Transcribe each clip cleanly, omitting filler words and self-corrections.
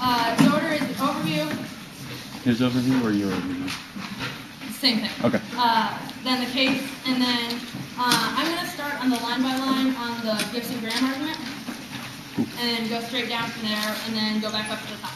The order is overview. His overview or your overview? Same thing. Okay. Then the case, and then I'm going to start on the line by line on the Gibson-Graham argument, Cool. and then go straight down from there, and then go back up to the top.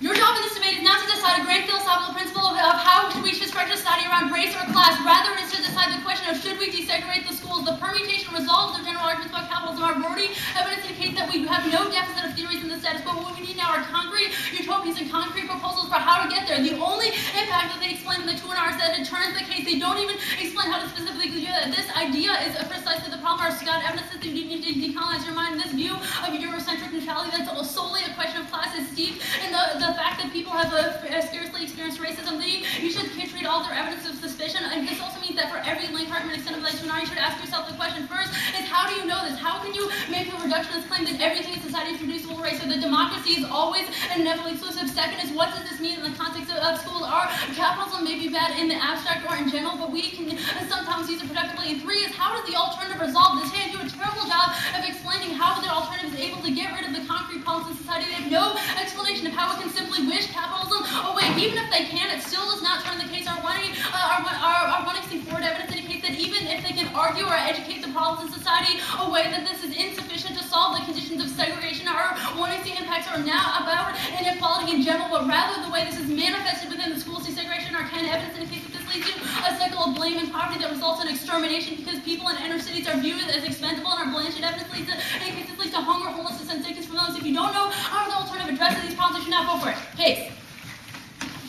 Your job in this debate is not to decide a great philosophical principle of how we should structure society around race or class. Rather, it is to decide the question of should we desegregate the schools. The permutation resolves the general arguments about capitalism. Our already evidence indicates that we have no deficit of theories in the status quo. What we need now are concrete utopias and concrete proposals for how to get there. The only impact that they explain in the 2 hours that it turns the case, they don't even explain how to specifically do that. This idea is precisely the problem. Our Scott evidence that you need to decolonize your mind. This view of Eurocentric neutrality that's solely a question of class is steeped in the fact that people have scarcely experienced racism. You should treat all their evidence of suspicion. And this also means that for every link argument extended by Sunar, you should ask yourself the question first is how do you know this? How can you make a reductionist claim that everything in society is reducible to race or that democracy is always and inevitably exclusive? Second is what does this mean in the context of schools? Our capitalism may be bad in the abstract or in general, but we can sometimes use it productively. And 3 is how does the alternative resolve this? Hey, do a terrible job of explaining how the alternative is able to get rid of the concrete problems in society. They have no explanation of how it can simply wish capitalism away. Even if they can, it still does not turn the case. Our 164 evidence indicates that even if they can argue or educate the problems in society away, that this is insufficient to solve the conditions of segregation. Our 1AC impacts are now about inequality in general, but rather the way this is manifested within the school desegregation. Our 10 evidence indicates that this leads to a cycle of blame and poverty that results in extermination because people in inner cities are viewed as expendable, and our Blanchett evidence leads to hunger, homelessness, and sickness from those. If you don't know how the alternative addresses these problems, you should not vote for it.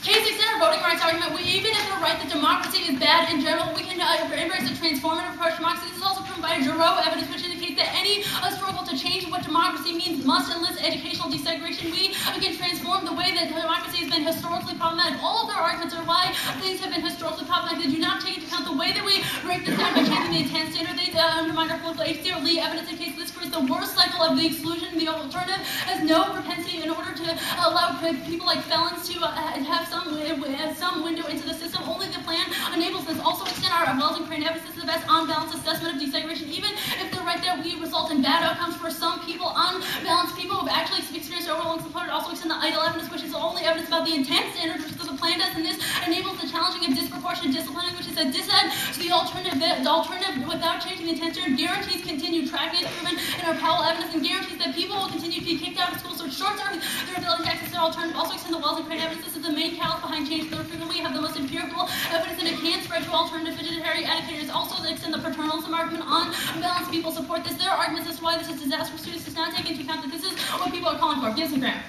Case extend our voting rights argument. Even if we're right that democracy is bad in general, we can embrace a transformative approach to democracy. This is also proven by Giroux evidence, which indicates that any struggle to change what democracy means must enlist educational desegregation. We can transform the way that democracy has been historically problematic. All of their arguments are why things have been historically problematic. They do not take into account the way that we break this down by changing the intent standard. They undermine our political agency. Lee evidence indicates this creates the worst cycle of the exclusion. The alternative has no propensity in order to allow people like felons to have some window into the system. Only the plan enables this. Also extend our Wells and Crane evidence. This is the best on-balance assessment of desegregation. Even if they're right that we result in bad outcomes for some people, unbalanced people who have actually experienced overwhelming support, also extend the idle evidence, which is the only evidence about the intent standard, which is the plan does, and this enables the challenging of disproportionate disciplining, which is a dissent to the alternative. The alternative, without changing the intent standard, guarantees continued tracking improvement in our Powell evidence and guarantees that people will continue to be kicked out of school, so it short-circuits their ability to access the alternative. Also extend the Wells and Crane evidence. This is the main catalyst behind change. Third, frequently have the most empirical evidence, and it can spread to alternative vegetarian educators. Also, they extend the paternalism argument on balanced people support this. Their arguments as to why this is disastrous students does not take into account that this is what people are calling for. Gibson Graham.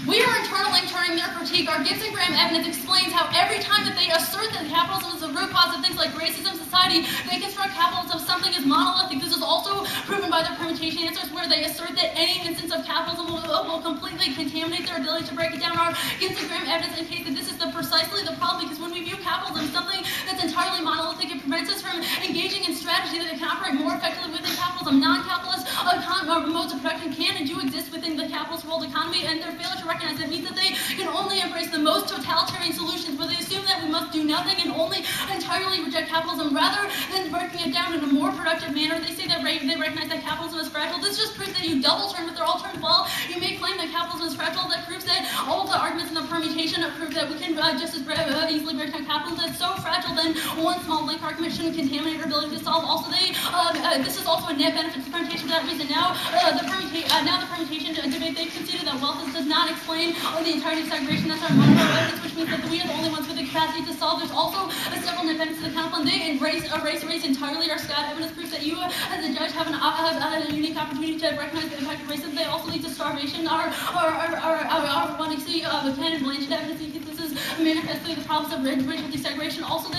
We are internally turning their critique. Our Gibson Graham evidence explains how every time that they assert that capitalism is the root cause of things like racism society, they construct capitalism as something as monolithic. This is also proven by their permutation answers, where they assert that any instance of capitalism will completely contaminate their ability to break it down. Our Gibson Graham evidence indicates that this is precisely the problem, because when we view capitalism as something that's entirely monolithic, it prevents us from engaging in strategy that can operate more effectively within capitalism. Non-capitalist modes of production can and do exist within the capitalist world economy, and their failure to recognize that means that they can only embrace the most totalitarian solutions, where they assume that we must do nothing and only entirely reject capitalism rather than breaking it down in a more productive manner. They say that they recognize that capitalism is fragile. This just proves that you double turn with their alternative. Well, you may claim that capitalism is fragile. That proves that all of the arguments in the permutation prove that we can just as easily break down capitalism. That's so fragile, then one small link argument shouldn't contaminate our ability to solve. Also, this is also a net benefit to permutation for that reason. Now, the permutation debate, they've conceded that wealth does not explain the entirety of segregation. That's our mono evidence, which means that we are the only ones with the capacity to solve. There's also several net benefits to the council, and they erase race entirely. Our Scott evidence proves that you, as a judge, have a unique opportunity to recognize the impact of racism. They also lead to starvation. Our 1AC of Penn and Blanchett evidence indicates this is manifestly the problems of racial desegregation. Also,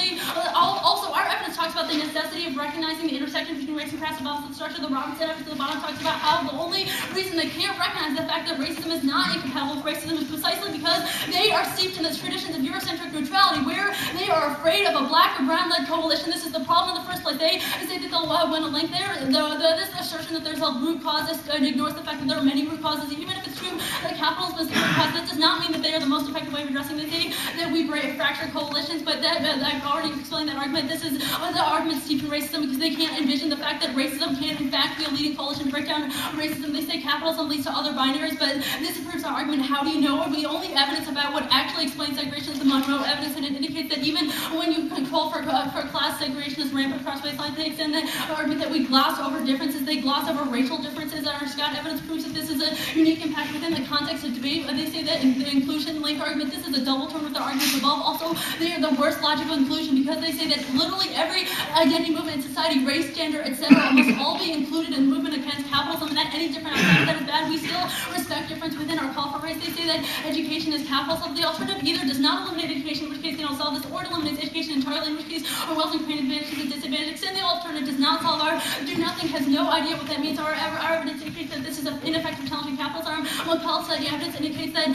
our evidence talks about the necessity of recognizing the intersection between race and class involves the structure. The Robertson evidence at the bottom talks about how the only reason they can't recognize the fact that racism is not incompatible with racism is precisely because they are steeped in the traditions of Eurocentric neutrality, where they are afraid of a black or brown-led coalition. This is the problem in the first place. They say that they'll win a link there. This assertion that there's a root cause ignores the fact that there are many root causes. Even if it's true that capitalism is the root cause, that does not mean that they are the most effective way of addressing the thing, that we fracture coalitions. But I've already explained that argument. This is the argument steeped in racism because they can't envision the fact that racism can in fact be a leading coalition to break down racism. They say capitalism leads to other binaries, but this proves our argument. How do you know? The only evidence about what actually explains segregation is the Monroe evidence, and it indicates that even when you control for class segregation is rampant across baseline, they extend the argument that we gloss over differences. They gloss over racial differences. Our Scott evidence proves that this is a unique impact within the context of debate. They say that in the inclusion link argument, this is a double turn with the arguments above. Also, they are the worst logical inclusion because they say that literally every identity movement in society, race, gender, etc., must all be included in the movement against capitalism, and that any different outside of that is bad. We still respect difference within our call for race. They say that education is capitalism. The alternative either does not eliminate education, in which case they don't solve this, or it eliminates education entirely, in which case our wealth and creative advantage is a disadvantage. Extend the alternative does not solve our do nothing, has no idea what that means. Our evidence indicates that this is an ineffective challenging capitalism. McCall's evidence indicates that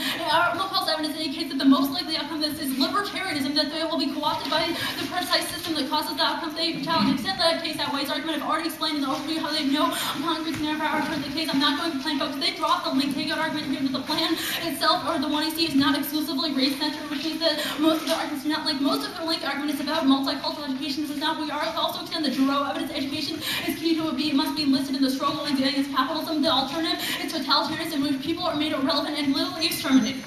the most likely outcome of this is libertarianism, that they will be co-opted by the precise system that causes the outcome they challenge. Extend the case that way. His argument I've already explained in the overview how they have no concrete scenario for our turn the case. I'm not going to plan, folks. They drop the link takeout argument here that the plan itself or the one you see is not exclusively race-centered, which means that most of the arguments do not link. Most of the link argument is about multicultural education. This is not. We are also extend the Giroux evidence. Education is key to it must be enlisted in the struggle against capitalism. The alternative is totalitarianism, in which people are made irrelevant and literally exterminated.